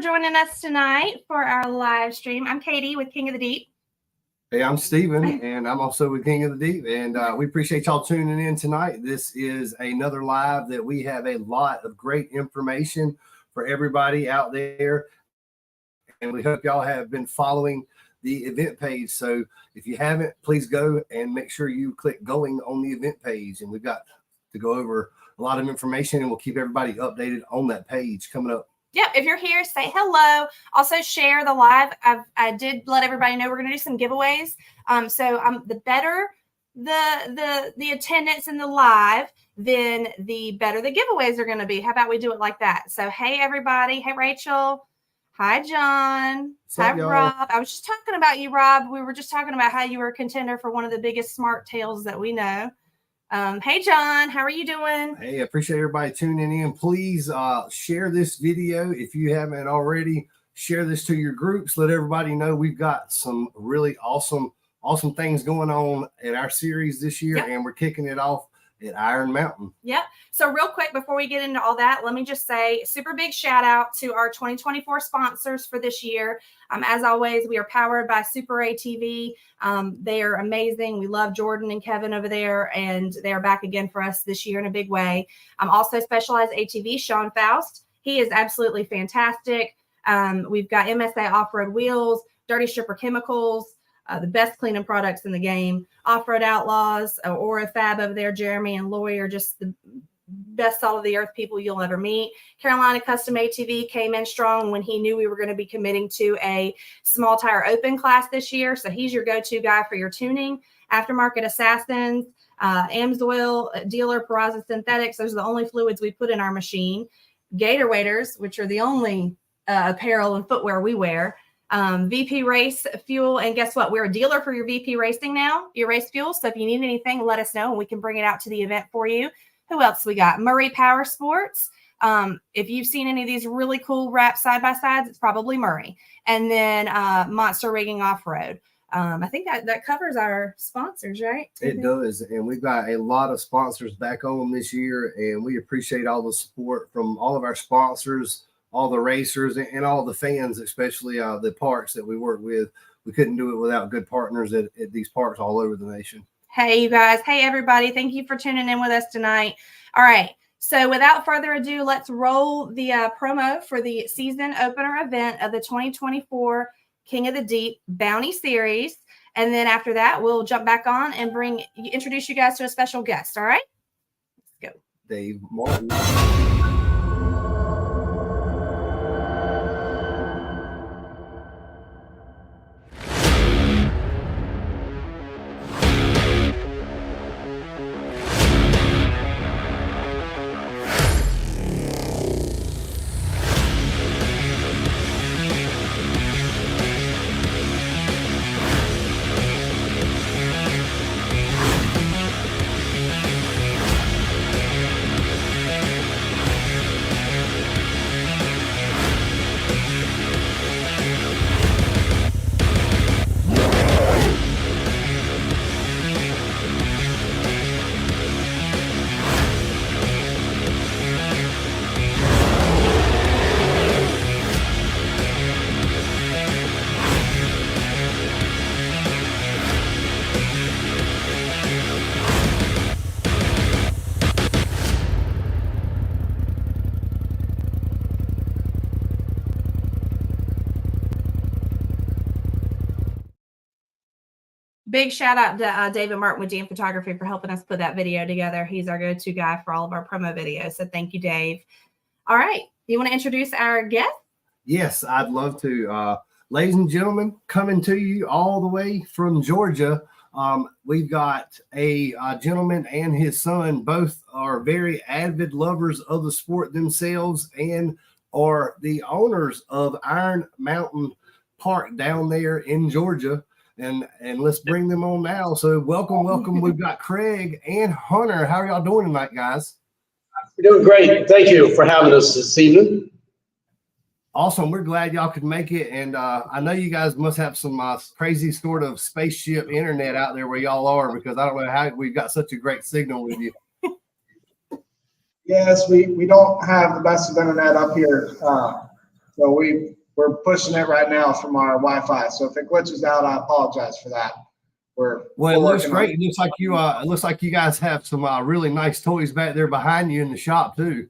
joining us tonight for our live stream. I'm Katie with King of the Deep. Hey, I'm Steven, and I'm also with King of the Deep, and we appreciate y'all tuning in tonight. This is another live that we have a lot of great information for everybody out there, and we hope y'all have been following the event page. So if you haven't, please go and make sure you click going on the event page, and we've got to go over a lot of information, and we'll keep everybody updated on that page coming up. Yep, if you're here, say hello. Also share the live. I did let everybody know we're going to do some giveaways. The better the attendance in the live, then the better the giveaways are going to be. How about we do it like that? So hey everybody, hey Rachel, hi John, hi Rob. I was just talking about you, Rob. We were just talking about how you were a contender for one of the biggest smart tails that we know. Hey John, how are you doing? Hey, I appreciate everybody tuning in. Please share this video if you haven't already. Share this to your groups. Let everybody know we've got some really awesome things going on in our series this year, and we're kicking it off at Iron Mountain. Yep. So real quick, before we get into all that, let me just say super big shout out to our 2024 sponsors for this year. As always, we are powered by Super ATV. They are amazing. We love Jordan and Kevin over there, and they are back again for us this year in a big way. Also Specialized ATV, Sean Faust. He is absolutely fantastic. We've got MSA Off-Road Wheels, Dirty Stripper Chemicals, the best cleaning products in the game. Off-Road Outlaws, Aura Fab over there, Jeremy and Lori are just the best salt of the earth people you'll ever meet. Carolina Custom ATV came in strong when he knew we were going to be committing to a small tire open class this year. So he's your go-to guy for your tuning. Aftermarket Assassins, Amsoil dealer, Peraza Synthetics. Those are the only fluids we put in our machine. Gator Waders, which are the only apparel and footwear we wear. VP Race Fuel, and guess what? We're a dealer for your VP Racing now, your race fuel. So if you need anything, let us know and we can bring it out to the event for you. Who else we got? Murray Power Sports. If you've seen any of these really cool wrap side-by-sides, it's probably Murray. And then Monster Rigging Off-Road. I think that covers our sponsors, right? It does. And we've got a lot of sponsors back on this year, and we appreciate all the support from all of our sponsors, all the racers, and all the fans, especially the parks that we work with. We couldn't do it without good partners at these parks all over the nation. Hey, you guys. Hey, everybody. Thank you for tuning in with us tonight. All right. So without further ado, let's roll the promo for the season opener event of the 2024 King of the Deep Bounty Series. And then after that, we'll jump back on and introduce you guys to a special guest. All right? Let's go. Dave Martin. Big shout out to David Martin with DM Photography for helping us put that video together. He's our go-to guy for all of our promo videos. So thank you, Dave. All right. Do you want to introduce our guest? Yes, I'd love to. Ladies and gentlemen, coming to you all the way from Georgia, we've got a gentleman and his son. Both are very avid lovers of the sport themselves and are the owners of Iron Mountain Park down there in Georgia. And let's bring them on now. So welcome. We've got Craig and Hunter. How are y'all doing tonight, guys? We're doing great. Thank you for having us this evening. Awesome. We're glad y'all could make it. And I know you guys must have some crazy sort of spaceship internet out there where y'all are, because I don't know how we've got such a great signal with you. Yes, we don't have the best of internet up here So we're pushing it right now from our Wi-Fi. So if it glitches out, I apologize for that. Well, it looks great. It looks like it looks like you guys have some really nice toys back there behind you in the shop too.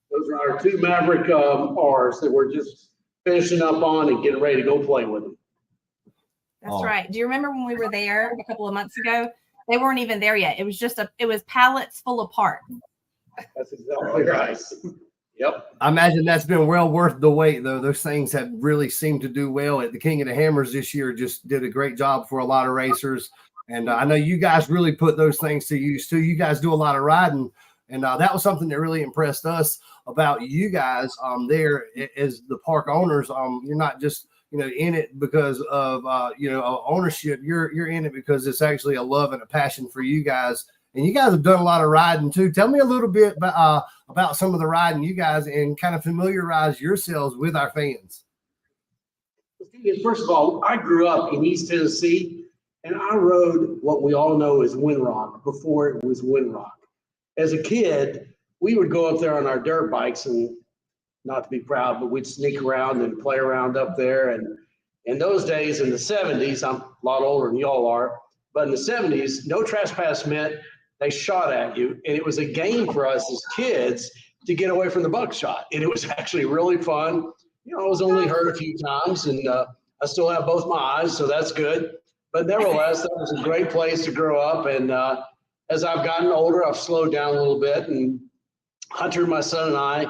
Those are our two Maverick R's that we're just finishing up on and getting ready to go play with them. That's right. Do you remember when we were there a couple of months ago? They weren't even there yet. It was just it was pallets full of parts. That's exactly right. Yep. I imagine that's been well worth the wait, though. Those things have really seemed to do well at the King of the Hammers this year. Just did a great job for a lot of racers. And I know you guys really put those things to use too. You guys do a lot of riding. And that was something that really impressed us about you guys there as the park owners. You're not just, in it because of, ownership. You're in it because it's actually a love and a passion for you guys. And you guys have done a lot of riding too. Tell me a little bit about some of the riding you guys and kind of familiarize yourselves with our fans. First of all, I grew up in East Tennessee, and I rode what we all know as Windrock before it was Windrock. As a kid, we would go up there on our dirt bikes, and not to be proud, but we'd sneak around and play around up there. And in those days, in the 70s, I'm a lot older than y'all are, but in the 70s, no trespass meant they shot at you. And it was a game for us as kids to get away from the buckshot. And it was actually really fun. I was only hurt a few times, and I still have both my eyes, so that's good. But nevertheless, that was a great place to grow up. And as I've gotten older, I've slowed down a little bit. And Hunter, my son, and I,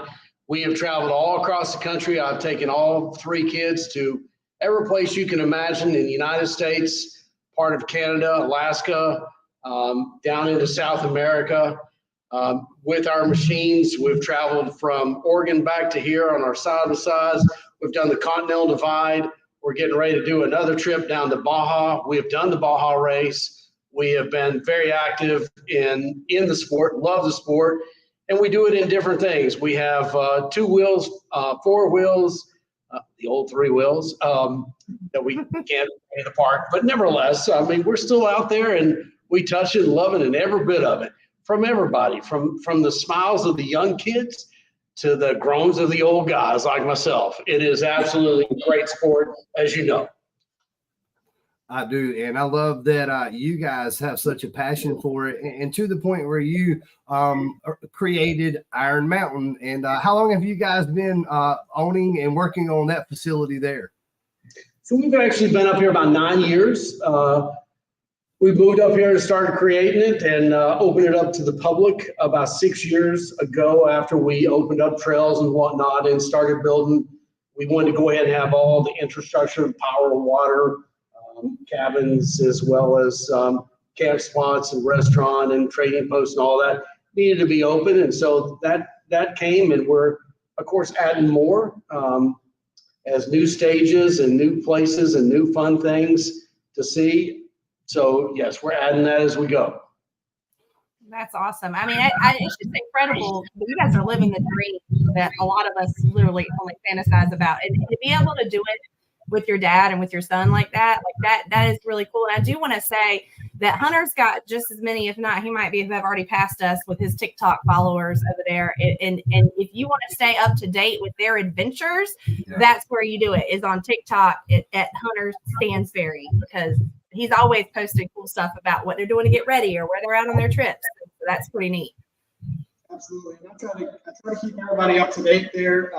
we have traveled all across the country. I've taken all three kids to every place you can imagine in the United States, part of Canada, Alaska, down into South America. With our machines, we've traveled from Oregon back to here on our side-by-sides. We've done the Continental Divide. We're getting ready to do another trip down to Baja. We have done the Baja race. We have been very active in the sport, love the sport, and we do it in different things. We have 2 wheels, 4 wheels, the old 3 wheels that we can't pay the park. But nevertheless, I mean, we're still out there, and we touch it and love it, and every bit of it from everybody, from the smiles of the young kids to the groans of the old guys like myself. It is absolutely a great sport, as you know. I do, and I love that you guys have such a passion for it, and to the point where you created Iron Mountain. And how long have you guys been owning and working on that facility there? So we've actually been up here about 9 years. We moved up here and started creating it and opened it up to the public about 6 years ago after we opened up trails and whatnot and started building. We wanted to go ahead and have all the infrastructure and power, water, cabins, as well as camp spots and restaurant and trading posts and all that needed to be open. And so that came, and we're, of course, adding more as new stages and new places and new fun things to see. So yes, we're adding that as we go. That's awesome. I mean, it's just incredible. You guys are living the dream that a lot of us literally only fantasize about, and to be able to do it with your dad and with your son like that is really cool. And I do want to say that Hunter's got just as many, if not, he might have already passed us with his TikTok followers over there. And if you want to stay up to date with their adventures, that's where you do it, is on TikTok at Hunter Stansberry, because he's always posting cool stuff about what they're doing to get ready or where they're out on their trips. So that's pretty neat. Absolutely. And I try to keep everybody up to date there.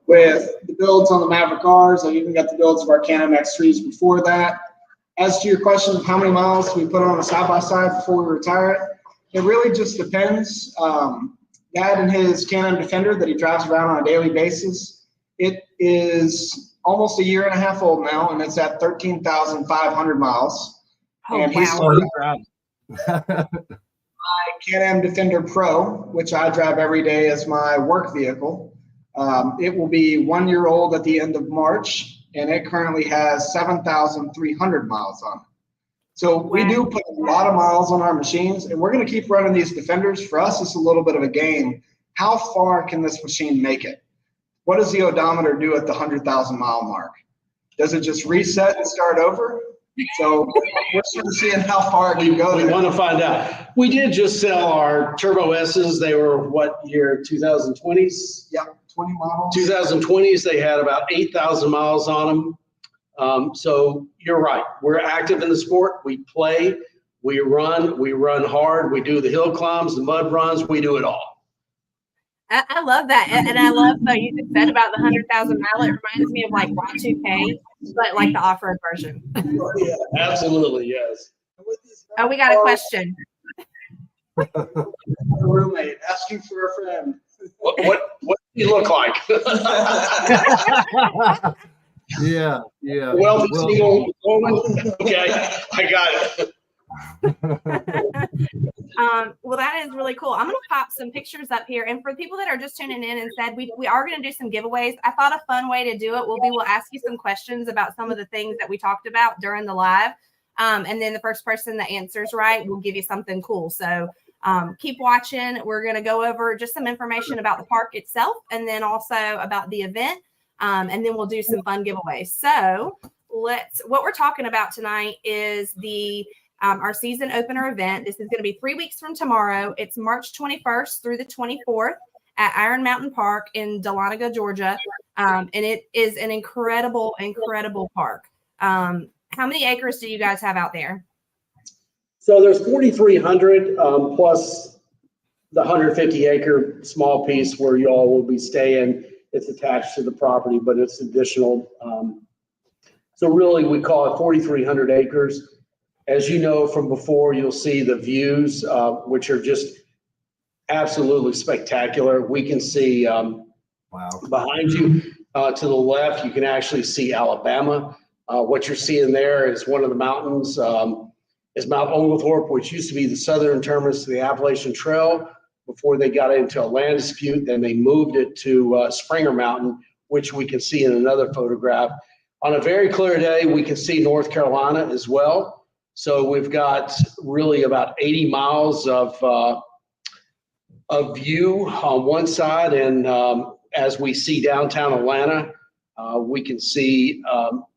With the builds on the Maverick R's. I even got the builds of our Can-Am X3s before that. As to your question of how many miles we put on a side-by-side before we retire it, it really just depends. Dad and his Can-Am Defender that he drives around on a daily basis, it is almost a year and a half old now, and it's at 13,500 miles. Oh, and wow. My Can-Am Defender Pro, which I drive every day as my work vehicle. It will be 1 year old at the end of March, and it currently has 7,300 miles on it. So we do put a lot of miles on our machines, and we're going to keep running these Defenders. For us, it's a little bit of a game. How far can this machine make it? What does the odometer do at the 100,000 mile mark? Does it just reset and start over? So we're sort of seeing how far it can go. We want to find out. We did just sell our Turbo S's. They were what year? 2020s? Yep. 20 models. 2020s, they had about 8,000 miles on them. So you're right. We're active in the sport. We play, we run hard. We do the hill climbs, the mud runs. We do it all. I love that. And I love what you just said about the 100,000 mile. It reminds me of like Y2K, but like the off-road version. Yeah, absolutely. Yes. Oh, we got a question. Roommate asking for a friend. What do you look like? Yeah. Well, single woman. Okay, I got it. Well, that is really cool. I'm going to pop some pictures up here. And for people that are just tuning in and said, we are going to do some giveaways. I thought a fun way to do it we'll ask you some questions about some of the things that we talked about during the live. And then the first person that answers right will give you something cool. So keep watching. We're going to go over just some information about the park itself and then also about the event. And then we'll do some fun giveaways. So what we're talking about tonight is our season opener event. This is going to be 3 weeks from tomorrow. It's March 21st through the 24th at Iron Mountain Park in Dahlonega, Georgia. And it is an incredible, incredible park. How many acres do you guys have out there? So there's 4,300 plus the 150 acre small piece where y'all will be staying. It's attached to the property, but it's additional. So really we call it 4,300 acres. As you know from before, you'll see the views, which are just absolutely spectacular. We can see behind you to the left, you can actually see Alabama. What you're seeing there is one of the mountains, is Mount Oglethorpe, which used to be the southern terminus to the Appalachian Trail before they got into a land dispute. Then they moved it to Springer Mountain, which we can see in another photograph. On a very clear day, we can see North Carolina as well. So we've got really about 80 miles of view on one side. And as we see downtown Atlanta, we can see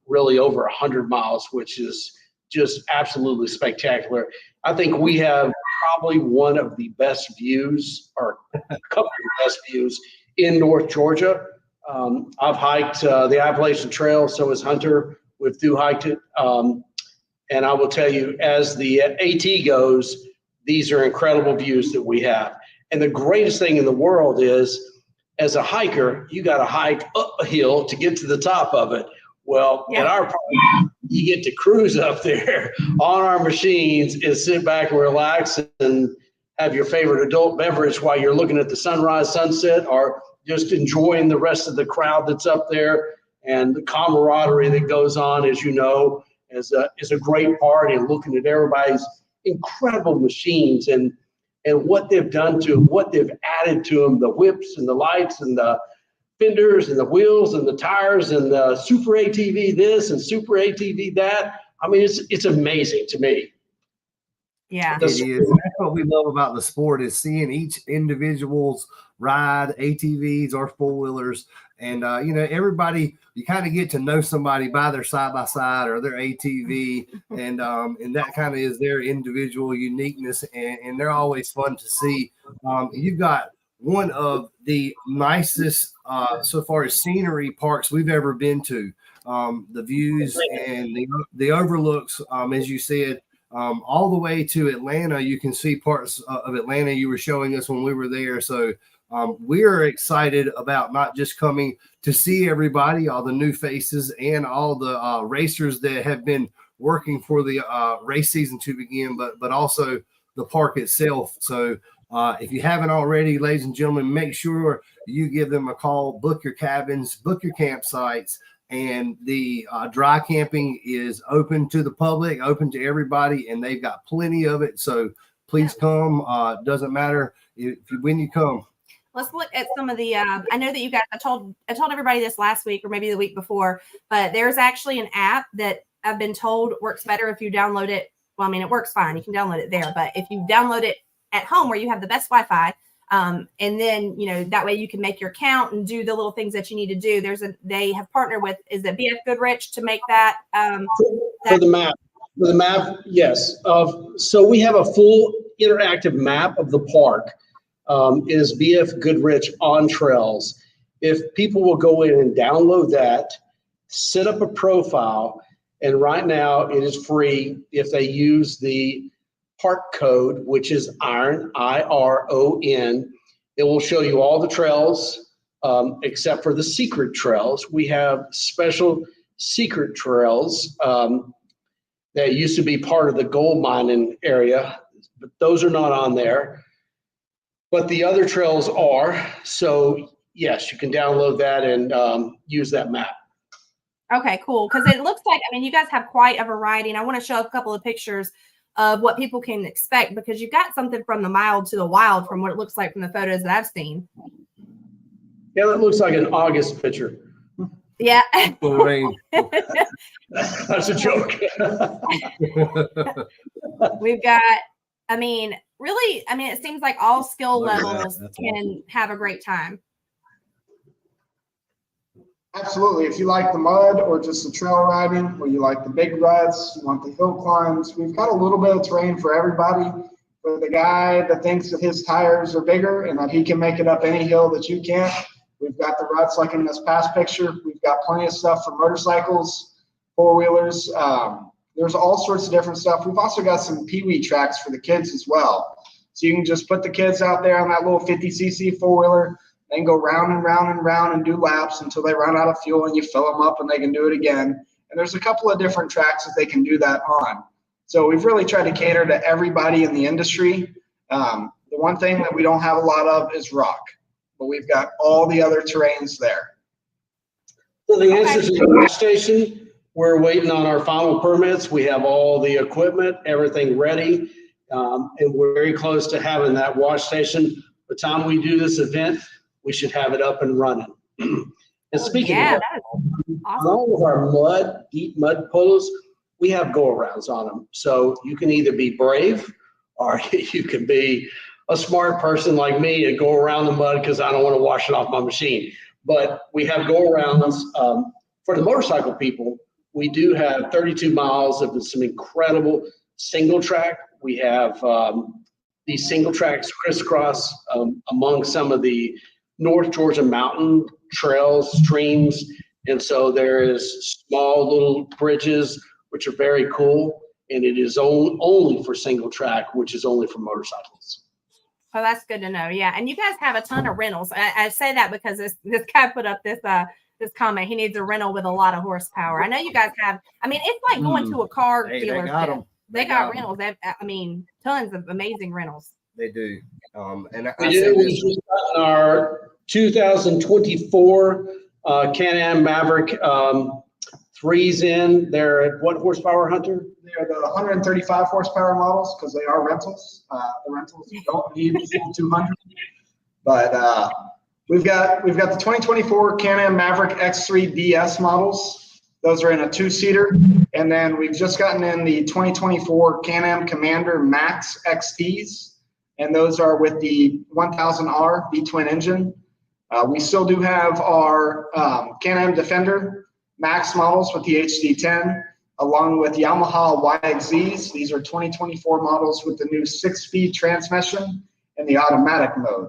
really over 100 miles, which is just absolutely spectacular. I think we have probably one of the best views, or a couple of the best views in North Georgia. I've hiked the Appalachian Trail, so has Hunter. We've through hiked it. And I will tell you, as the AT goes, these are incredible views that we have. And the greatest thing in the world is, as a hiker, you got to hike up a hill to get to the top of it. Well, at our park, you get to cruise up there on our machines and sit back and relax and have your favorite adult beverage while you're looking at the sunrise, sunset, or just enjoying the rest of the crowd that's up there and the camaraderie that goes on, as you know. Is a great part, and looking at everybody's incredible machines and what they've done to them, what they've added to them, the whips and the lights and the fenders and the wheels and the tires and the super ATV this and super ATV that. I mean, it's amazing to me. Yeah, it is. That's what we love about the sport, is seeing each individual's ride, ATVs or four-wheelers. And, everybody, you kind of get to know somebody by their side-by-side or their ATV. And that kind of is their individual uniqueness. And they're always fun to see. You've got one of the nicest, so far as scenery parks we've ever been to. The views and the overlooks, as you said, all the way to Atlanta. You can see parts of Atlanta you were showing us when we were there. So we're excited about not just coming to see everybody, all the new faces and all the racers that have been working for the race season to begin, but also the park itself. So if you haven't already, ladies and gentlemen, make sure you give them a call, book your cabins, book your campsites. And the dry camping is open to the public, open to everybody, and they've got plenty of it. So please come. Doesn't matter when you come. Let's look at some of the, I know that you guys, I told everybody this last week or maybe the week before, but there's actually an app that I've been told works better if you download it. Well, I mean, it works fine. You can download it there, but if you download it at home where you have the best Wi-Fi, and then, that way you can make your count and do the little things that you need to do. They have partnered with, is it BF Goodrich to make that? For the map, yes. So we have a full interactive map of the park. Is BF Goodrich On Trails. if people will go in and download that, set up a profile, and right now it is free if they use the park code, which is IRON, IRON. It will show you all the trails except for the secret trails. We have special secret trails that used to be part of the gold mining area, but those are not on there. But the other trails are. So yes, you can download that and use that map. Okay, cool. Because it looks like, I mean, you guys have quite a variety, and I want to show a couple of pictures of what people can expect, because you've got something from the mild to the wild from what it looks like from the photos that I've seen. Yeah, that looks like an August picture. Yeah. Rain. That's a joke. We've got, I mean, really, I mean, it seems like all skill Look at that. levels That's can have a great time. Absolutely. If you like the mud or just the trail riding, or you like the big ruts, you want the hill climbs, we've got a little bit of terrain for everybody. For the guy that thinks that his tires are bigger and that he can make it up any hill that you can't, we've got the ruts like in this past picture. We've got plenty of stuff for motorcycles, four-wheelers. There's all sorts of different stuff. We've also got some pee-wee tracks for the kids as well. So you can just put the kids out there on that little 50cc four-wheeler, and go round and round and round and do laps until they run out of fuel, and you fill them up and they can do it again. And there's a couple of different tracks that they can do that on. So we've really tried to cater to everybody in the industry. The one thing that we don't have a lot of is rock, but we've got all the other terrains there. So the answer to the wash station, we're waiting on our final permits. We have all the equipment, everything ready, and we're very close to having that wash station. By the time we do this event, we should have it up and running. And speaking Yeah, of, that is on awesome. all of our deep mud polos, we have go-arounds on them. So you can either be brave or you can be a smart person like me and go around the mud because I don't want to wash it off my machine. But we have go-arounds. For the motorcycle people, we do have 32 miles of some incredible single track. We have these single tracks crisscross among some of the North Georgia mountain trails, streams. And so there is small little bridges, which are very cool. And it is only for single track, which is only for motorcycles. Oh, that's good to know. Yeah. And you guys have a ton of rentals. I say that because this guy put up this comment. He needs a rental with a lot of horsepower. I know you guys have, I mean, it's like going to a car Hey, they dealership. got 'em. They got rentals. I mean, tons of amazing rentals. They do. And I We say do. We this, just gotten our 2024 Can-Am Maverick 3s in. They're at what horsepower, Hunter? They're the 135 horsepower models because they are rentals. The rentals don't need the full 200. But we've got the 2024 Can-Am Maverick X3 DS models. Those are in a two-seater. And then we've just gotten in the 2024 Can-Am Commander Max XTs. And those are with the 1000R V-twin engine. We still do have our Can-Am Defender Max models with the HD10, along with Yamaha YXZs. These are 2024 models with the new 6-speed transmission and the automatic mode.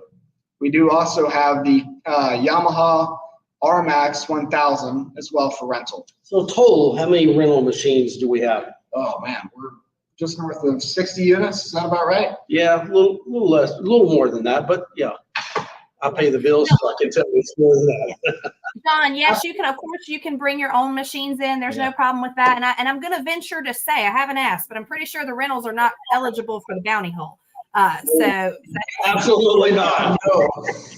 We do also have the Yamaha RMAX 1000 as well for rental. So total, how many rental machines do we have? Oh man, we're just north of 60 units. Is that about right? Yeah, a little less, a little more than that, but yeah. I pay the bills, so I can tell you it's more than that. John, yes, you can. Of course, you can bring your own machines in. There's no problem with that. And I'm going to venture to say, I haven't asked, but I'm pretty sure the rentals are not eligible for the bounty hole. So Absolutely not. No.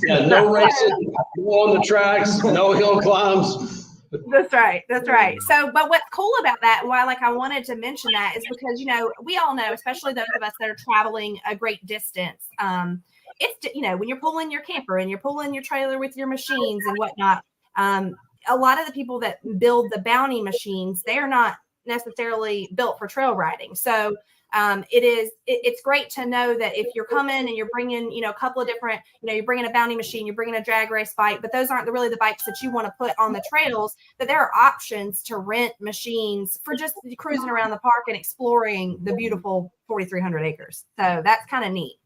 Yeah, no racing, no on the tracks, no hill climbs. That's right. That's right. So, but what's cool about that, and why I wanted to mention that, is because, we all know, especially those of us that are traveling a great distance, it's, when you're pulling your camper and you're pulling your trailer with your machines and whatnot, a lot of the people that build the bounty machines, they are not necessarily built for trail riding. So it's great to know that if you're coming and you're bringing, a couple of different, you're bringing a bounty machine, you're bringing a drag race bike, but those aren't really the bikes that you want to put on the trails, that there are options to rent machines for just cruising around the park and exploring the beautiful 4,300 acres. So that's kind of neat.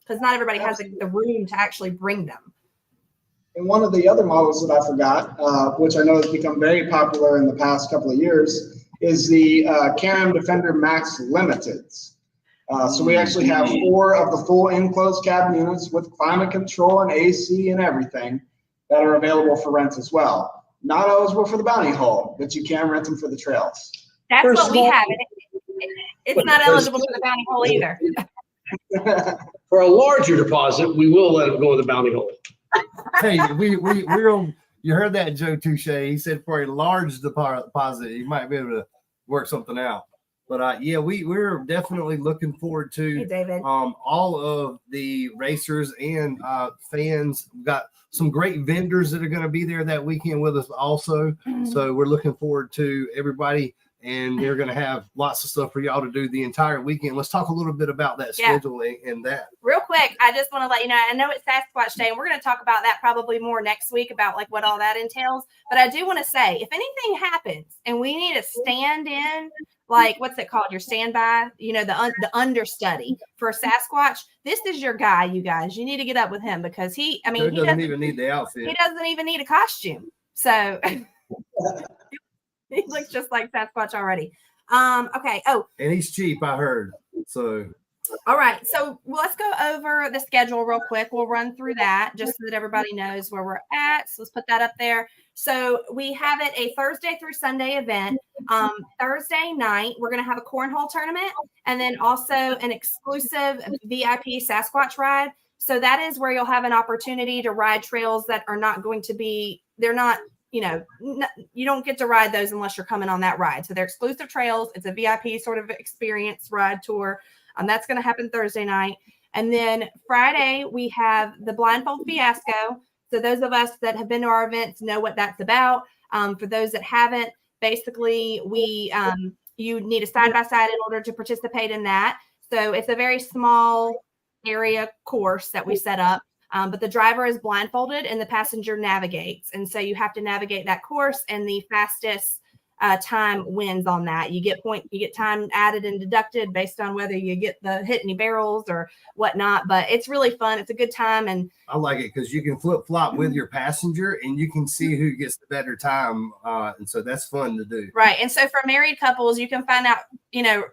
Because not everybody has the room to actually bring them. And one of the other models that I forgot, which I know has become very popular in the past couple of years, is the Can-Am Defender Max Limiteds. So we actually have 4 of the full enclosed cab units with climate control and AC and everything that are available for rent as well. Not eligible for the bounty hole, but you can rent them for the trails. That's For what we small- have. It's not eligible for the bounty hole either. For a larger deposit, we will let them go in the bounty hole. Hey, we're on. You heard that, Joe Touche. He said for a large deposit, you might be able to work something out. But yeah, we're definitely looking forward Hey, to David. all of the racers and fans. We've got some great vendors that are going to be there that weekend with us also. So we're looking forward to everybody, and they're going to have lots of stuff for y'all to do the entire weekend. Let's talk a little bit about that Yeah. schedule and that. Real quick, I just want to let you know, I know it's Sasquatch Day, and we're going to talk about that probably more next week about like what all that entails. But I do want to say, if anything happens and we need a stand in, like what's it called? Your standby, the understudy for Sasquatch. This is your guy, you guys. You need to get up with him because he Doesn't even need the outfit. he doesn't even need a costume. So he looks just like Sasquatch already. Okay. Oh, And he's cheap, I heard. So all right. So let's go over the schedule real quick. We'll run through that just so that everybody knows where we're at. So let's put that up there. So we have it a Thursday through Sunday event. Thursday night, we're going to have a cornhole tournament and then also an exclusive VIP Sasquatch ride. So that is where you'll have an opportunity to ride trails that are not going to be, they're not, you don't get to ride those unless you're coming on that ride. So they're exclusive trails. It's a VIP sort of experience ride tour. That's going to happen Thursday night. And then Friday, we have the Blindfold Fiasco. So those of us that have been to our events know what that's about. For those that haven't, basically, you need a side-by-side in order to participate in that. So it's a very small area course that we set up. But the driver is blindfolded and the passenger navigates. And so you have to navigate that course, and the fastest time wins on that. You get time added and deducted based on whether you get hit any barrels or whatnot. But it's really fun. It's a good time. And I like it because you can flip flop with your passenger and you can see who gets the better time. And so that's fun to do. right. And so for married couples, you can find out,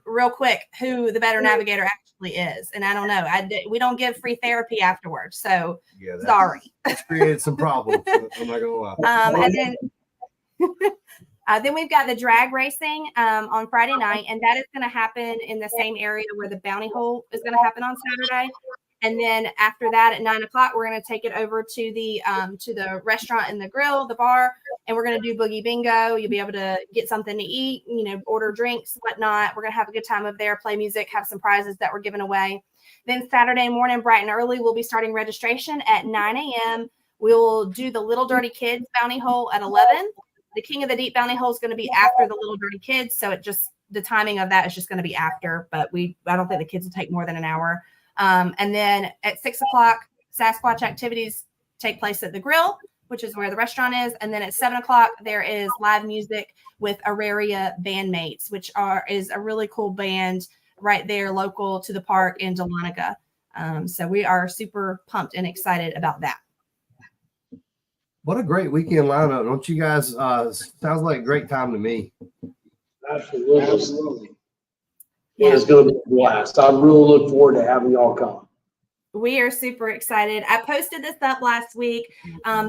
real quiquick who the better navigator actually is. And I don't know. We don't give free therapy afterwards. So Yeah, sorry. That's created some problems. I'm not gonna lie. And then we've got the drag racing on Friday night, and that is going to happen in the same area where the bounty hole is going to happen on Saturday. And then after that, at 9:00, we're going to take it over to the restaurant and the grill, the bar, and we're going to do boogie bingo. You'll be able to get something to eat, order drinks, whatnot. We're going to have a good time over there, play music, have some prizes that we're giving away. Then Saturday morning, bright and early, we'll be starting registration at 9 a.m. We'll do the Little Dirty Kids bounty hole at 11. The King of the Deep bounty hole is going to be after the Little Dirty Kids. So the timing of that is just going to be after, but I don't think the kids will take more than an hour. And then at 6:00, Sasquatch activities take place at the grill, which is where the restaurant is. And then at 7:00, there is live music with Auraria Bandmates, which is a really cool band right there local to the park in Dahlonega. So we are super pumped and excited about that. What a great weekend lineup. Don't you guys, sounds like a great time to me. Absolutely. It's going to be a blast. I really look forward to having y'all come. We are super excited. I posted this up last week.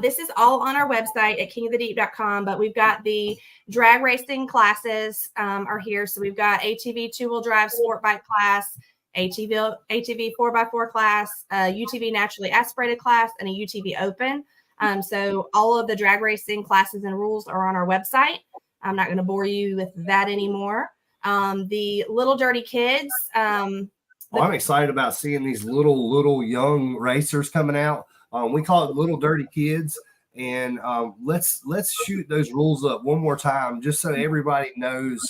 This is all on our website at kingofthedeep.com, but we've got the drag racing classes are here. So we've got ATV two-wheel drive sport bike class, ATV 4x4 class, UTV naturally aspirated class, and a UTV open. So all of the drag racing classes and rules are on our website. I'm not going to bore you with that anymore. The Little Dirty Kids. I'm excited about seeing these little young racers coming out. We call it Little Dirty Kids. And let's shoot those rules up one more time, just so everybody knows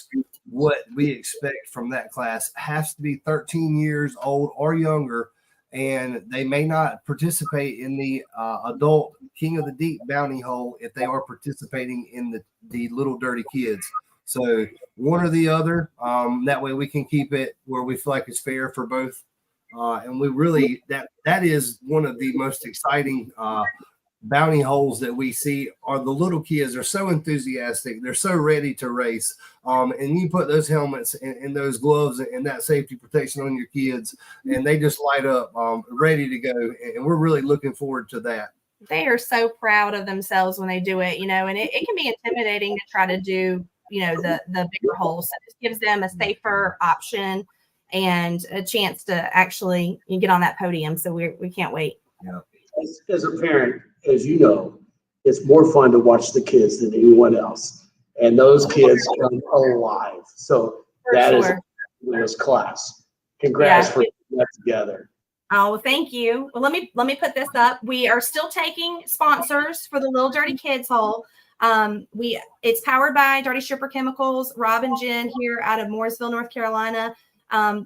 what we expect from that class. It has to be 13 years old or younger, and they may not participate in the adult King of the Deep bounty hole if they are participating in the Little Dirty Kids. So one or the other, that way we can keep it where we feel like it's fair for both. And we really, that is one of the most exciting bounty holes that we see are the little kids are so enthusiastic. They're so ready to race. And you put those helmets and those gloves and that safety protection on your kids, and they just light up, ready to go. And we're really looking forward to that. They are so proud of themselves when they do it, and it can be intimidating to try to do, the bigger holes. So this gives them a safer option and a chance to actually get on that podium. So we can't wait. Yeah. As a parent, as you know, it's more fun to watch the kids than anyone else. And those kids come alive. So that is class. Congrats for putting that together. Oh, thank you. Well, let me put this up. We are still taking sponsors for the Little Dirty Kids hole. It's powered by Dirty Stripper Chemicals. Rob and Jen here out of Mooresville, North Carolina.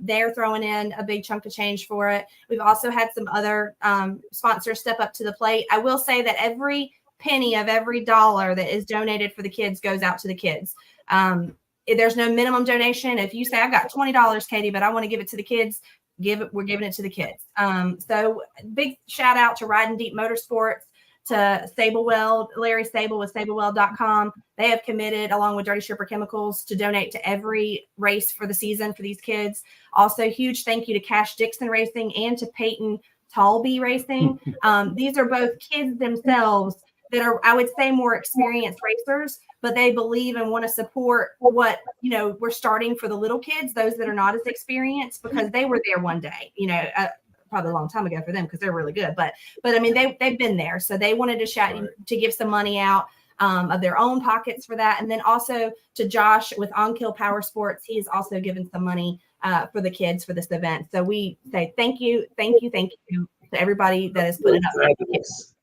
They're throwing in a big chunk of change for it. We've also had some other sponsors step up to the plate. I will say that every penny of every dollar that is donated for the kids goes out to the kids. There's no minimum donation. If you say, I've got $20, Katie, but I want to give it to the kids, we're giving it to the kids. So big shout out to Riding Deep Motorsports, to Stableweld, Larry Stable with Stableweld.com. They have committed, along with Dirty Stripper Chemicals, to donate to every race for the season for these kids. Also, huge thank you to Cash Dixon Racing and to Peyton Talby Racing. These are both kids themselves that are, I would say, more experienced racers, but they believe and want to support what, we're starting for the little kids, those that are not as experienced, because they were there one day, probably a long time ago for them because they're really good. But I mean, they've been there. So they wanted to give some money out of their own pockets for that. And then also to Josh with On Kill Power Sports, he has also given some money for the kids for this event. So we say thank you to everybody that has put it up for the kids.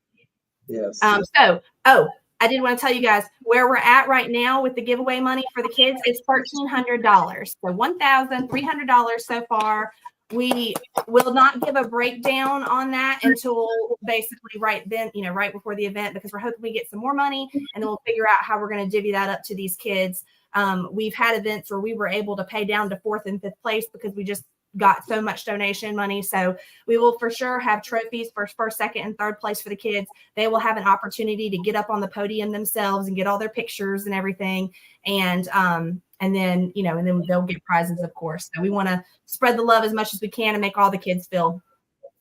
Yes. I did want to tell you guys where we're at right now with the giveaway money for the kids. It's $1,300. So $1,300 so far. We will not give a breakdown on that until basically right before the event, because we're hoping we get some more money and then we'll figure out how we're going to divvy that up to these kids. We've had events where we were able to pay down to 4th and 5th place because we just got so much donation money. So we will for sure have trophies for 1st, 2nd, and 3rd place for the kids. They will have an opportunity to get up on the podium themselves and get all their pictures and everything. And then they'll get prizes, of course. So we want to spread the love as much as we can and make all the kids feel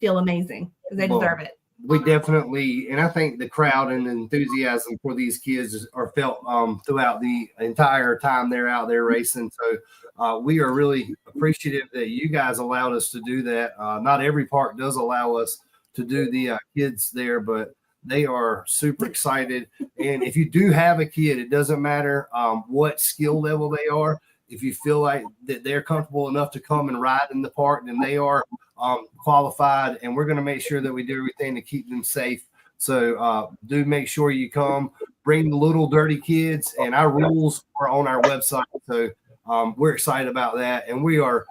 amazing because they deserve it. We definitely, and I think the crowd and the enthusiasm for these kids are felt throughout the entire time they're out there racing. So we are really appreciative that you guys allowed us to do that. Not every park does allow us to do the kids there, but they are super excited. And if you do have a kid, it doesn't matter what skill level they are. If you feel like that they're comfortable enough to come and ride in the park, then they are qualified. And we're going to make sure that we do everything to keep them safe. So do make sure you come, bring the little dirty kids, and our rules are on our website. So we're excited about that. And we are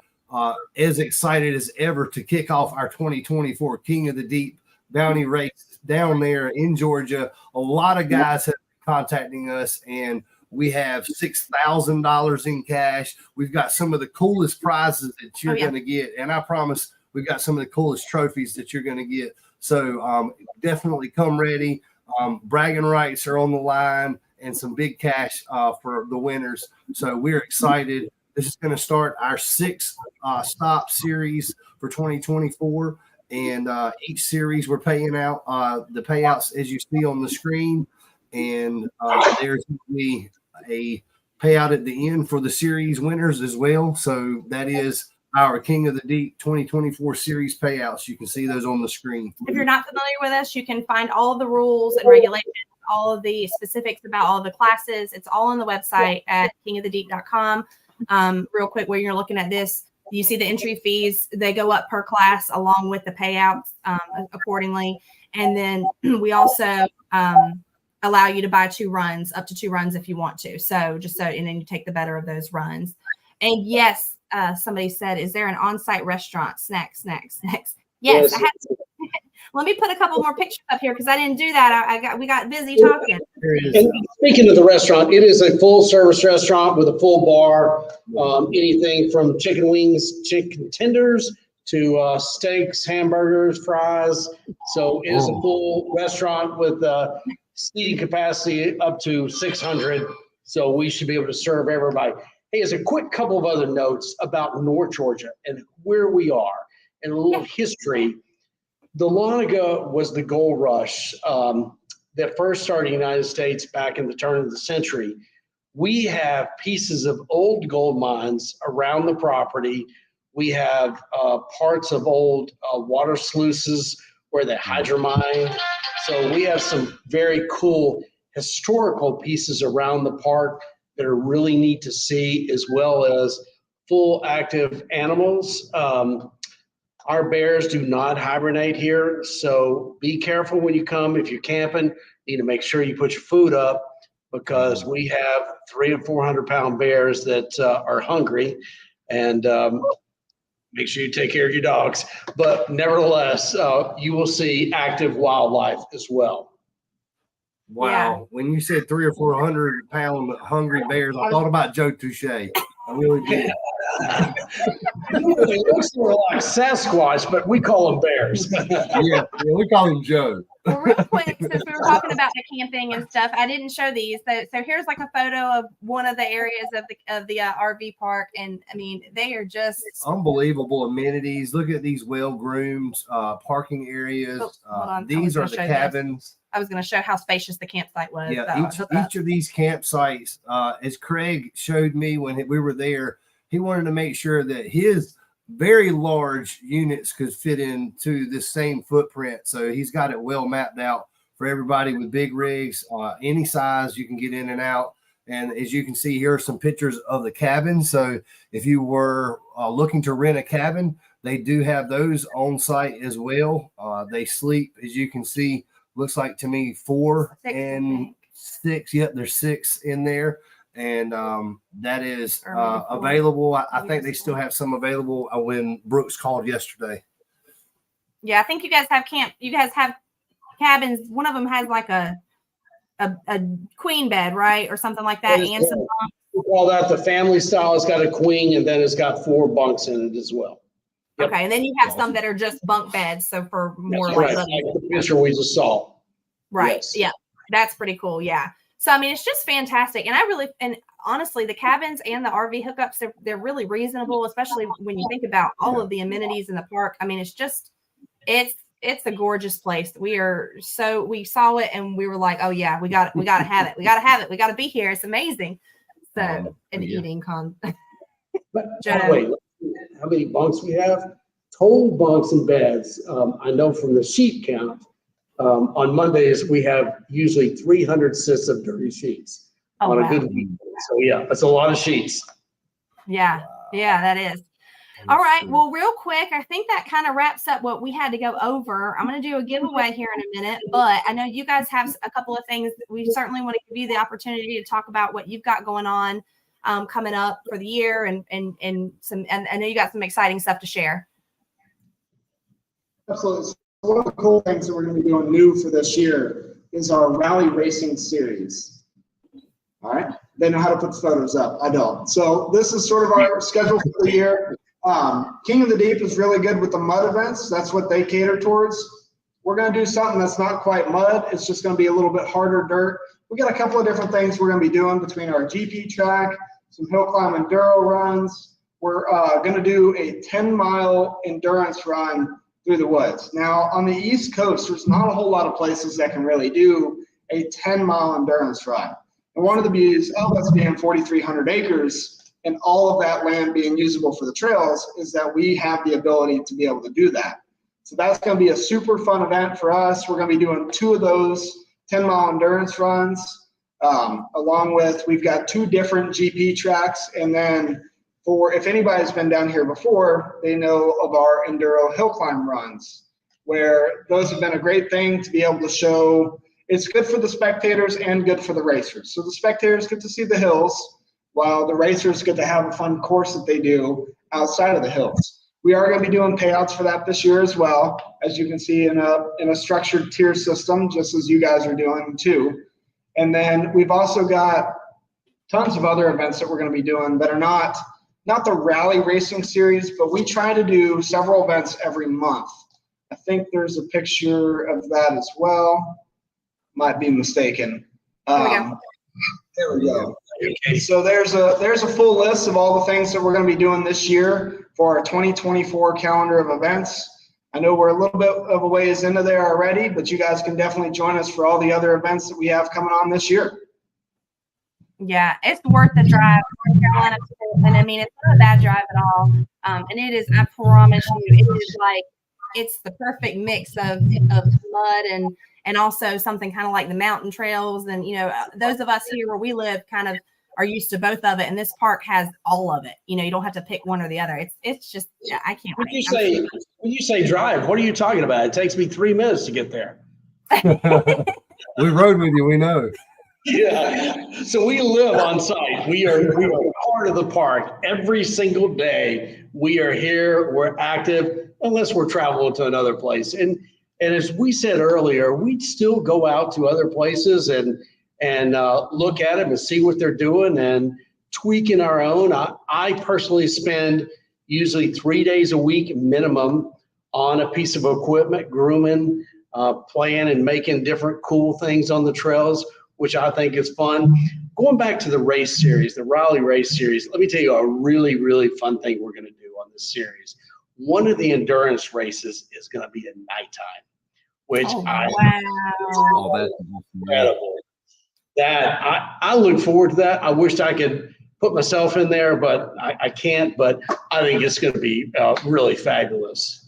as excited as ever to kick off our 2024 King of the Deep Bounty Race down there in Georgia. A lot of guys have been contacting us, and we have $6,000 in cash. We've got some of the coolest prizes that you're going to get. And I promise we've got some of the coolest trophies that you're going to get. So definitely come ready. Bragging rights are on the line and some big cash for the winners. So we're excited. This is going to start our 6th stop series for 2024. And each series we're paying out the payouts as you see on the screen. And there's going to be a payout at the end for the series winners as well. So that is our King of the Deep 2024 series payouts. You can see those on the screen. If you're not familiar with us, you can find all of the rules and regulations, all of the specifics about all of the classes. It's all on the website at kingofthedeep.com. Real quick, while you're looking at this, you see the entry fees. They go up per class along with the payouts accordingly. And then we also allow you to buy up to 2 runs if you want to. And then you take the better of those runs. And yes, somebody said, is there an on-site restaurant? Snacks. Yes. Let me put a couple more pictures up here because I didn't do that. We got busy talking. And speaking of the restaurant, it is a full-service restaurant with a full bar. Anything from chicken wings, chicken tenders, to steaks, hamburgers, fries. So it is a full restaurant with seating capacity up to 600. So we should be able to serve everybody. Hey, as a quick couple of other notes about North Georgia and where we are and a little history. Dahlonega was the gold rush that first started in the United States back in the turn of the century. We have pieces of old gold mines around the property. We have parts of old water sluices where they hydromine. So we have some very cool historical pieces around the park that are really neat to see, as well as full active animals. Our bears do not hibernate here, so be careful when you come. If you're camping, you need to make sure you put your food up, because we have 300 and 400 pound bears that are hungry, and make sure you take care of your dogs. But nevertheless, you will see active wildlife as well. Wow. Yeah. When you said 300 or 400 pound hungry bears, I thought about Joe Touche. I really did. It looks more like Sasquatch, but we call them bears. Yeah, we call him Joe. Well, real quick, since we were talking about the camping and stuff, I didn't show these. So here's like a photo of one of the areas of the RV park, and I mean they are just Unbelievable amenities. Look at these well-groomed parking areas. hold on. These I are was the gonna show this. cabins. I was going to show how spacious the campsite was. Yeah, each of these campsites, as Craig showed me when we were there, he wanted to make sure that his very large units could fit into this same footprint. So he's got it well mapped out for everybody with big rigs, any size you can get in and out. And as you can see, here are some pictures of the cabins. So if you were looking to rent a cabin, they do have those on site as well. They sleep, as you can see, looks like to me 4 and 6. Yep, there's 6 in there. And that is available. I think they still have some available when Brooks called yesterday. Yeah, I think you guys have cabins. One of them has like a queen bed, right, or something like that, and some bunks. We call that the family style. It's got a queen, and then it's got 4 bunks in it as well. Yep. Okay, and then you have some that are just bunk beds, so for more Right, like like the picture we just saw. right. Yes. Yeah, that's pretty cool. Yeah. So I mean, it's just fantastic, and honestly, the cabins and the RV hookups, they're really reasonable, especially when you think about all of the amenities in the park. I mean, it's a gorgeous place. We saw it and we were like, oh yeah, we got to have it. We got to have it. We got to be here. It's amazing. So eating con. But wait, how many bunks we have? Total bunks and beds. I know from the sheet count. On Mondays, we have usually 300 sets of dirty sheets on a good week. So yeah, that's a lot of sheets. Yeah, that is. All right. Well, real quick, I think that kind of wraps up what we had to go over. I'm going to do a giveaway here in a minute, but I know you guys have a couple of things. We certainly want to give you the opportunity to talk about what you've got going on coming up for the year, and I know you got some exciting stuff to share. Absolutely. So one of the cool things that we're going to be doing new for this year is our rally racing series. All right. They know how to put photos up. I don't. So this is sort of our schedule for the year. King of the Deep is really good with the mud events. That's what they cater towards. We're going to do something that's not quite mud. It's just going to be a little bit harder dirt. We got a couple of different things we're going to be doing between our GP track, some hill climb enduro runs. We're going to do a 10-mile endurance run through the woods. Now, on the East Coast, there's not a whole lot of places that can really do a 10-mile endurance run. And one of the beauties of us being 4,300 acres and all of that land being usable for the trails is that we have the ability to be able to do that. So that's going to be a super fun event for us. We're going to be doing 2 of those 10-mile endurance runs, along with, we've got 2 different GP tracks. And then if anybody's been down here before, they know of our enduro hill climb runs, where those have been a great thing to be able to show. It's good for the spectators and good for the racers. So the spectators get to see the hills, while the racers get to have a fun course that they do outside of the hills. We are going to be doing payouts for that this year as well, as you can see in a structured tier system, just as you guys are doing too. And then we've also got tons of other events that we're going to be doing that are not not the rally racing series, but we try to do several events every month. I think there's a picture of that as well. Might be mistaken. Here we go. There we go. Okay, so there's a full list of all the things that we're going to be doing this year for our 2024 calendar of events. I know we're a little bit of a ways into there already, but you guys can definitely join us for all the other events that we have coming on this year. Yeah, it's worth the drive. North Carolina, and I mean, it's not a bad drive at all. And it is, I promise you, it is like, it's the perfect mix of mud and also something kind of like the mountain trails. And, you know, those of us here where we live kind of are used to both of it. And this park has all of it. You know, you don't have to pick one or the other. It's just, yeah, I can't wait. When you say drive, what are you talking about? It takes me 3 minutes to get there. We rode with you, we know. Yeah. So we live on site. We are part of the park every single day. We are here. We're active unless we're traveling to another place. And as we said earlier, we'd still go out to other places and look at them and see what they're doing and tweaking our own. I personally spend usually 3 days a week minimum on a piece of equipment, grooming, playing and making different cool things on the trails, which I think is fun. Going back to the race series, the Raleigh race series, let me tell you a really, really fun thing we're going to do on this series. One of the endurance races is going to be at nighttime, which That's incredible. That I look forward to that. I wish I could put myself in there, but I can't. But I think it's going to be really fabulous.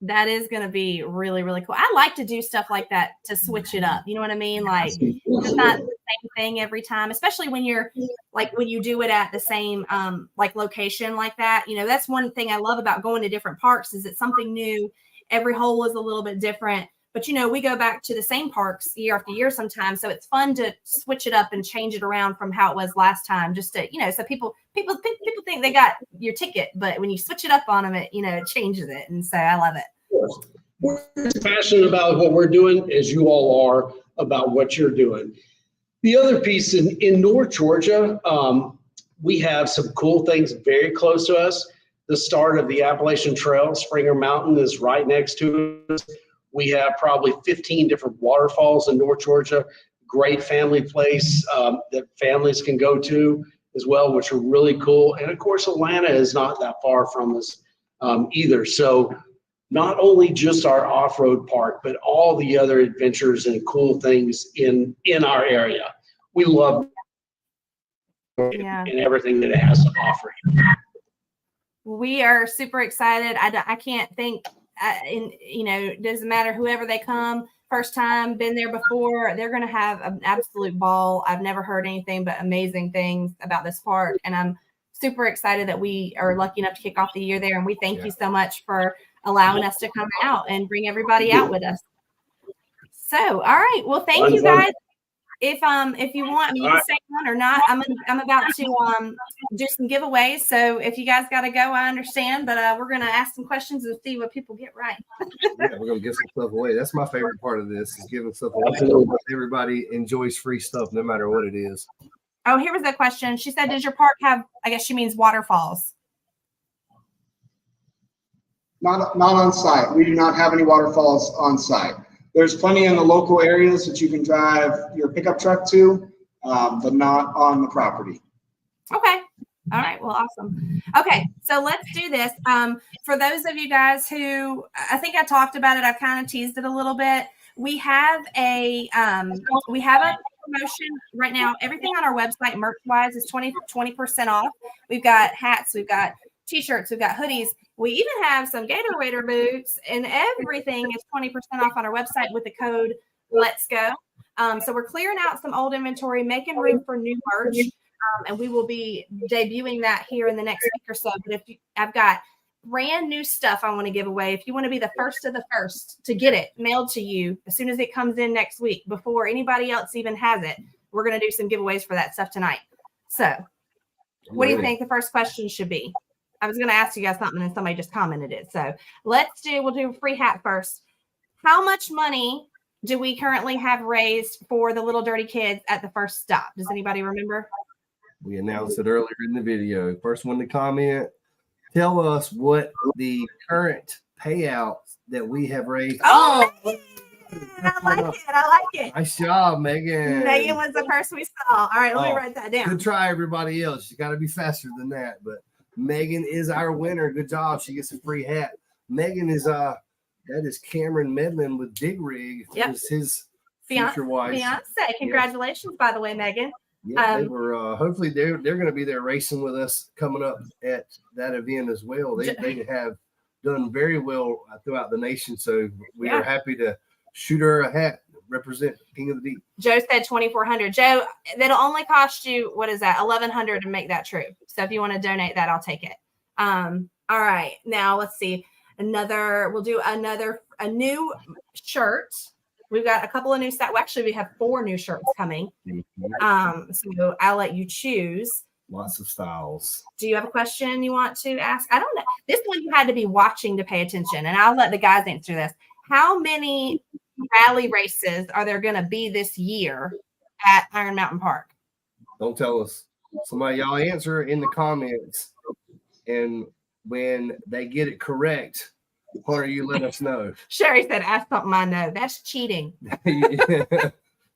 That is going to be really, really cool. I like to do stuff like that to switch it up. You know what I mean? Like, it's not the same thing every time, especially when you're like, when you do it at the same, like location like that. You know, that's one thing I love about going to different parks is it's something new. Every hole is a little bit different, but you know, we go back to the same parks year after year sometimes. So it's fun to switch it up and change it around from how it was last time, just to, you know, so people think they got your ticket, but when you switch it up on them, it changes it. And so I love it. We're as passionate about what we're doing as you all are about what you're doing. The other piece in North Georgia, we have some cool things very close to us. The start of the Appalachian Trail, Springer Mountain, is right next to us. We have probably 15 different waterfalls in North Georgia. Great family place that families can go to as well, which are really cool. And of course, Atlanta is not that far from us either. So not only just our off-road park, but all the other adventures and cool things in our area. We love and everything that it has to offer. We are super excited. I can't think, it doesn't matter whoever they come, first time, been there before, they're going to have an absolute ball. I've never heard anything but amazing things about this park. And I'm super excited that we are lucky enough to kick off the year there. And we thank you so much for allowing us to come out and bring everybody out with us. So, all right. Well, thank you guys. If you want, I mean, you can stay on or not. I'm about to do some giveaways. So if you guys got to go, I understand. But we're gonna ask some questions and see what people get right. Yeah, we're gonna give some stuff away. That's my favorite part of this is giving stuff away. Everybody enjoys free stuff, no matter what it is. Oh, here was a question. She said, "Does your park have?" I guess she means waterfalls. Not on site. We do not have any waterfalls on site. There's plenty in the local areas that you can drive your pickup truck to, but not on the property. Okay. All right. Well, awesome. Okay. So let's do this. For those of you guys who, I think I talked about it, I've kind of teased it a little bit. We have a promotion right now. Everything on our website, merch-wise, is 20% off. We've got hats, we've got t-shirts, we've got hoodies. We even have some Gator Raider boots, and everything is 20% off on our website with the code Let's Go. So we're clearing out some old inventory, making room for new merch, and we will be debuting that here in the next week or so. But I've got brand new stuff I want to give away. If you want to be the first of the first to get it mailed to you as soon as it comes in next week, before anybody else even has it, we're going to do some giveaways for that stuff tonight. So what do you think the first question should be? I was going to ask you guys something and somebody just commented it. So we'll do a free hat first. How much money do we currently have raised for the Little Dirty Kids at the first stop? Does anybody remember? We announced it earlier in the video. First one to comment, tell us what the current payout that we have raised. Oh, Megan! I like it. I like it. Nice job, Megan. Megan was the first we saw. All right, let me Oh, write that down. Good try, everybody else. You got to be faster than that. But Megan is our winner. Good job. She gets a free hat. Megan is that is Cameron Medlin with Dig Rig. Yep. Is his Fiance. future wife. Congratulations, by the way, Megan. Yeah, they were. Hopefully, they're going to be there racing with us coming up at that event as well. They have done very well throughout the nation, so we are happy to shoot her a hat. Represent King of the Deep. Joe said 2,400. Joe, that'll only cost you, what is that, 1,100 to make that true. So if you want to donate that, I'll take it. All right, now let's see. We'll do a new shirt. We've got a couple of new sets. Well, actually, we have 4 new shirts coming. So I'll let you choose. Lots of styles. Do you have a question you want to ask? I don't know. This one you had to be watching to pay attention, and I'll let the guys answer this. How many rally races are there going to be this year at Iron Mountain Park? Don't tell us. Somebody, y'all answer in the comments, and when they get it correct, Hunter, you let us know. Sherry said, "Ask something I know." That's cheating.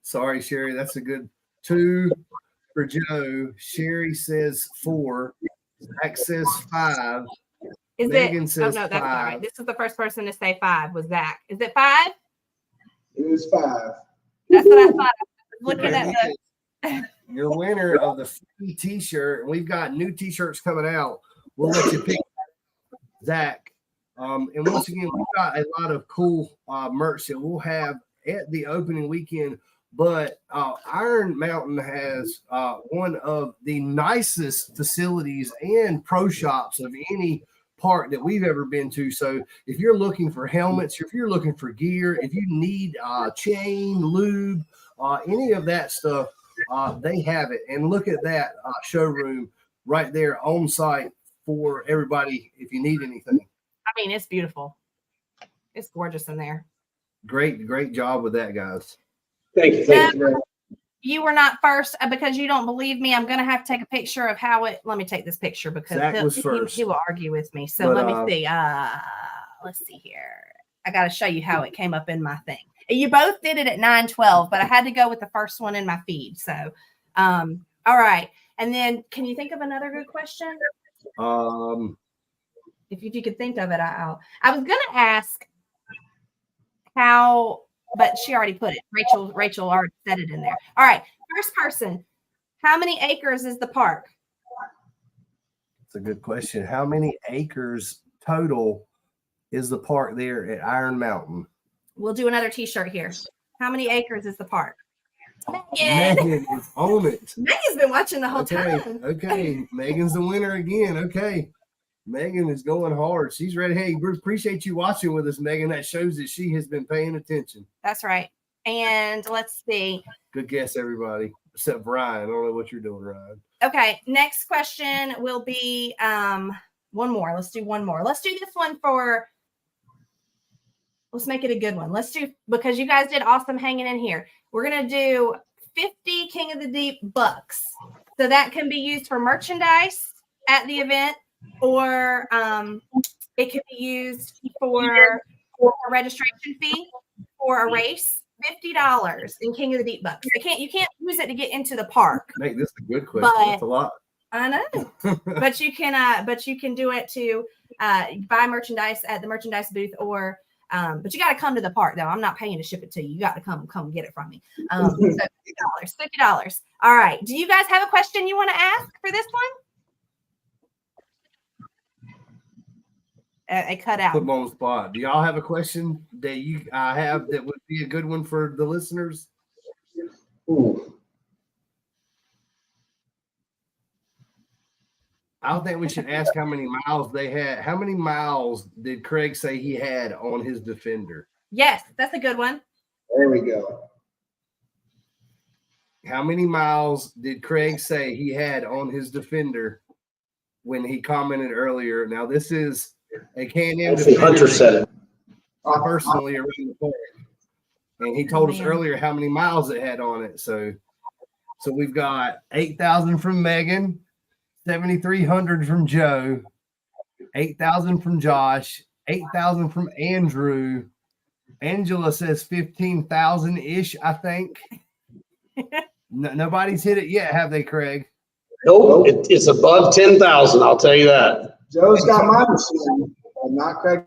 Sorry, Sherry. That's a good 2 for Joe. Sherry says 4. Zach says 5. Megan says oh no, that's 5. all right. This is the first person to say 5 was Zach. Is it 5? It was 5. That's what I thought. I was looking at Your winner of the free T-shirt. We've got new T-shirts coming out. We'll let you pick, Zach. And once again, we've got a lot of cool merch that we'll have at the opening weekend. But Iron Mountain has one of the nicest facilities and pro shops of any park that we've ever been to. So if you're looking for helmets, if you're looking for gear, if you need chain, lube, any of that stuff, they have it. And look at that showroom right there on site for everybody if you need anything. I mean, it's beautiful. It's gorgeous in there. Great job with that, guys. Thank you. Thank you very much. You were not first because you don't believe me. I'm going to have to take a picture of how it. Let me take this picture because Zach was first. He will argue with me. So let me see. Let's see here. I got to show you how it came up in my thing. You both did it at 9:12, but I had to go with the first one in my feed. So, all right. And then, can you think of another good question? If you could think of it, I was going to ask how. But she already put it. Rachel already said it in there. All right. First person. How many acres is the park? It's a good question. How many acres total is the park there at Iron Mountain? We'll do another T-shirt here. How many acres is the park? Megan. Megan is on it. Megan's been watching the whole time. Okay. Megan's the winner again. Okay. Megan is going hard. She's ready. Hey, we appreciate you watching with us, Megan. That shows that she has been paying attention. That's right. And let's see. Good guess, everybody. Except Ryan. I don't know what you're doing, Ryan. Okay. Next question will be one more. Let's do one more. Let's do this one let's make it a good one. Let's do, because you guys did awesome hanging in here. We're going to do 50 King of the Deep bucks. So that can be used for merchandise at the event, or it can be used for a registration fee for a race. $50 in King of the Deep bucks. You can't use it to get into the park. Make this a good question. That's a lot. I know, but you can do it to buy merchandise at the merchandise booth, or but you got to come to the park though. I'm not paying to ship it to you. You got to come get it from me. So $50. All right. Do you guys have a question you want to ask for this one? It cut out. Put them on the spot. Do y'all have a question that you have that would be a good one for the listeners? Ooh. I don't think we should ask how many miles they had. How many miles did Craig say he had on his Defender? Yes, that's a good one. There we go. How many miles did Craig say he had on his Defender when he commented earlier? Now, this is a Can-Am Defender. Hunter said it. Personally around the park. And he told us earlier how many miles it had on it. So So we've got 8,000 from Megan, 7,300 from Joe, 8,000 from Josh, 8,000 from Andrew. Angela says 15,000 ish, I think. Nobody's hit it yet, have they, Craig? Nope, it's above 10,000. I'll tell you that. Joe's got my machine, but not Craig.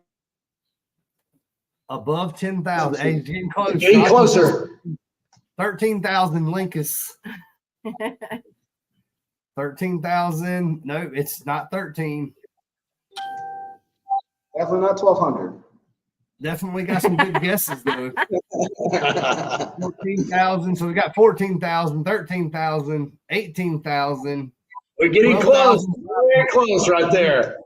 Above 10,000. Hey, it's getting close. Getting closer. 13,000 Linkus. 13,000. No, it's not 13. Definitely not 1,200. Definitely got some good guesses though. 14,000. So we got 14,000, 13,000, 18,000. We're getting 12,000. close. Very close right there.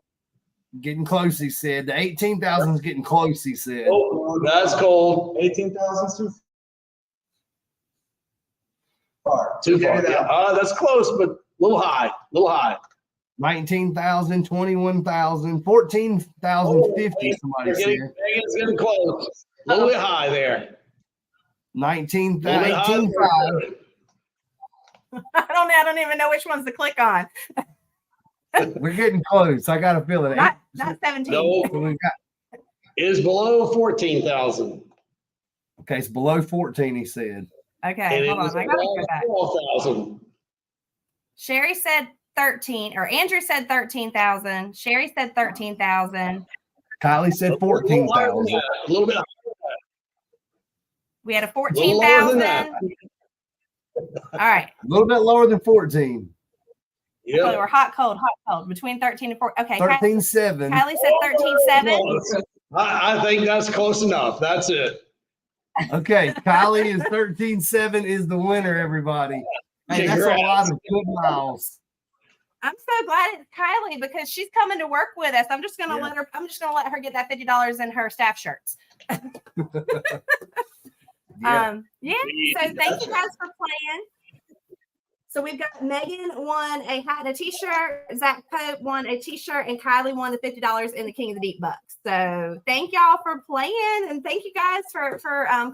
Getting close, he said. The 18,000 is getting close, he said. Oh, that's cold. 18,000 too far. Too far. Yeah. That's close, but a little high. 19,000, 21,000, 14,050. Somebody said. Megan's getting close. A little bit high there. 19,000, 18,500. I don't even know which ones to click on. We're getting close. I got a feeling. Not 17. No, So we've got, it is below 14,000. okay, it's below 14, he said. Okay, hold on. I gotta go back. 12,000. Sherry said 13, or Andrew said 13,000. Sherry said 13,000. Kylie said 14,000. A little bit higher. We had a Little lower than 14,000. that. All right. A little bit lower than 14. So Yeah. we're hot, cold, between 13 and 14. Okay. 13,700. Kylie said 13,700. I think that's close enough. That's it. Okay, Kylie is 13,700 is the winner, everybody. Hey, that's a Congrats. lot of good miles. I'm so glad it's Kylie because she's coming to work with us. I'm just gonna Yeah. let her. I'm just gonna let her get that $50 in her staff shirts. Yeah. So thank you guys for playing. So we've got Megan won a hat and a t-shirt, Zach Pope won a t-shirt, and Kylie won the $50 in the King of the Deep bucks. So thank y'all for playing, and thank you guys for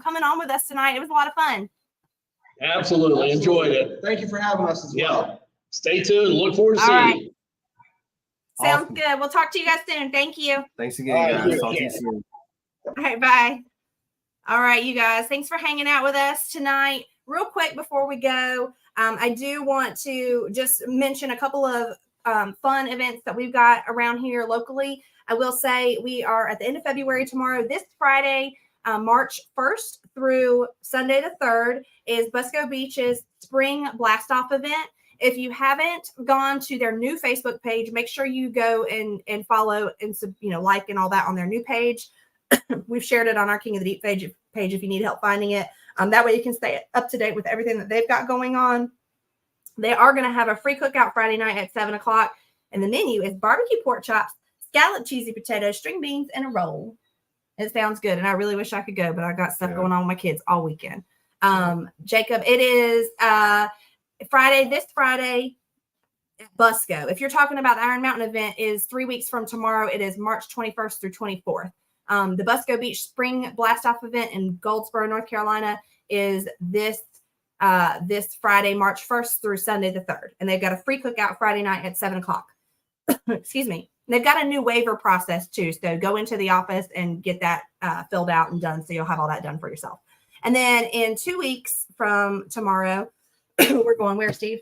coming on with us tonight. It was a lot of fun. Absolutely. Enjoyed it. Thank you for having us as Yeah. well. Stay tuned. Look forward to All seeing right. you. Sounds Awesome. good. We'll talk to you guys soon. Thank you. Thanks again, All right, guys. yeah. Talk to you soon. All right, bye. All right, you guys, thanks for hanging out with us tonight. Real quick before we go, I do want to just mention a couple of fun events that we've got around here locally. I will say we are at the end of February tomorrow. This Friday, March 1st through Sunday the 3rd is Busco Beach's Spring Blast Off event. If you haven't gone to their new Facebook page, make sure you go and follow and like and all that on their new page. We've shared it on our King of the Deep page if you need help finding it. That way you can stay up to date with everything that they've got going on. They are going to have a free cookout Friday night at 7 o'clock. And the menu is barbecue pork chops, scalloped cheesy potatoes, string beans, and a roll. It sounds good. And I really wish I could go, but I got stuff going on with my kids all weekend. Jacob, it is this Friday at Busco. If you're talking about the Iron Mountain event, is 3 weeks from tomorrow. It is March 21st through 24th. The Busco Beach Spring Blast Off event in Goldsboro, North Carolina is this Friday, March 1st through Sunday the 3rd. And they've got a free cookout Friday night at 7 o'clock. Excuse me. They've got a new waiver process too. So go into the office and get that filled out and done. So you'll have all that done for yourself. And then in 2 weeks from tomorrow, we're going where, Steve?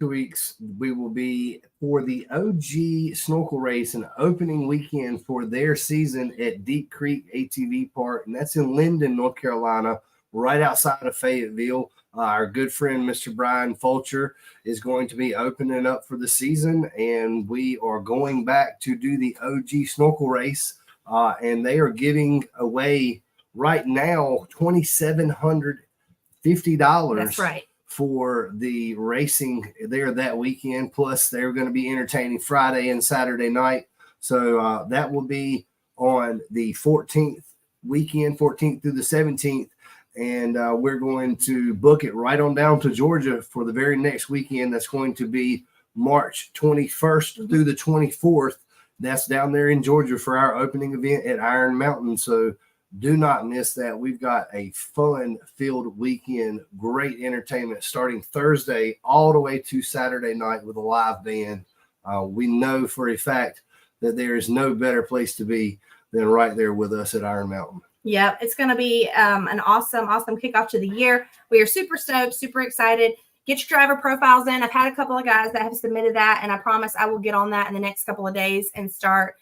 2 weeks, we will be for the OG snorkel race and opening weekend for their season at Deep Creek ATV Park. And that's in Linden, North Carolina, right outside of Fayetteville. Our good friend, Mr. Brian Fulcher, is going to be opening up for the season. And we are going back to do the OG snorkel race. And they are giving away right now $2,750. That's right. For the racing there that weekend. Plus, they're going to be entertaining Friday and Saturday night. So that will be on the 14th weekend, 14th through the 17th. And we're going to book it right on down to Georgia for the very next weekend. That's going to be March 21st through the 24th. That's down there in Georgia for our opening event at Iron Mountain. So Do not miss that. We've got a fun-filled weekend, great entertainment starting Thursday all the way to Saturday night with a live band. We know for a fact that there is no better place to be than right there with us at Iron Mountain. Yep, it's going to be an awesome kickoff to the year. We are super stoked, super excited. Get your driver profiles in. I've had a couple of guys that have submitted that, and I promise I will get on that in the next couple of days and start,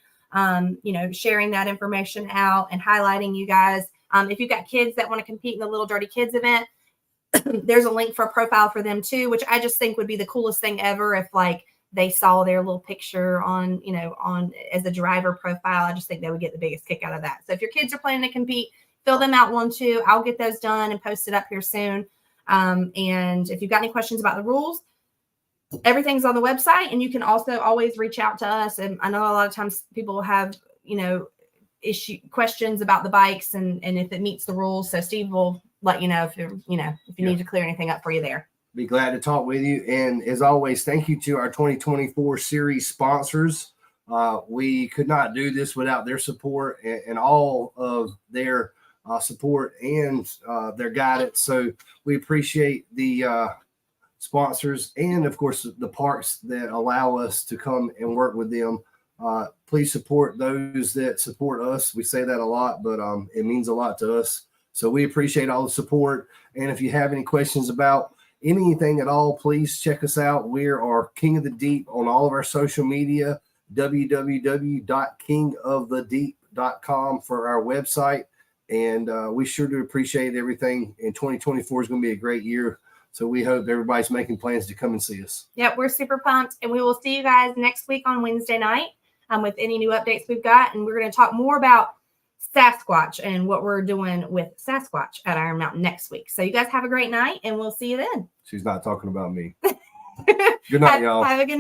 sharing that information out and highlighting you guys. If you've got kids that want to compete in the Little Dirty Kids event, there's a link for a profile for them too, which I just think would be the coolest thing ever if like they saw their little picture on as a driver profile. I just think they would get the biggest kick out of that. So if your kids are planning to compete, fill them out one too. I'll get those done and post it up here soon. And if you've got any questions about the rules, everything's on the website, and you can also always reach out to us. And I know a lot of times people have, questions about the bikes and if it meets the rules. So Steve will let you know if you need to clear anything up for you there. Be glad to talk with you. And as always, thank you to our 2024 series sponsors. We could not do this without their support and all of their support and their guidance. So we appreciate the sponsors and, of course, the parks that allow us to come and work with them. Please support those that support us. We say that a lot, but it means a lot to us. So we appreciate all the support. And if you have any questions about anything at all, please check us out. We are King of the Deep on all of our social media, www.kingofthedeep.com for our website. And we sure do appreciate everything. And 2024 is going to be a great year. So we hope everybody's making plans to come and see us. Yep, we're super pumped. And we will see you guys next week on Wednesday night with any new updates we've got. And we're going to talk more about Sasquatch and what we're doing with Sasquatch at Iron Mountain next week. So you guys have a great night, and we'll see you then. She's not talking about me. Good night, y'all. Have a good night.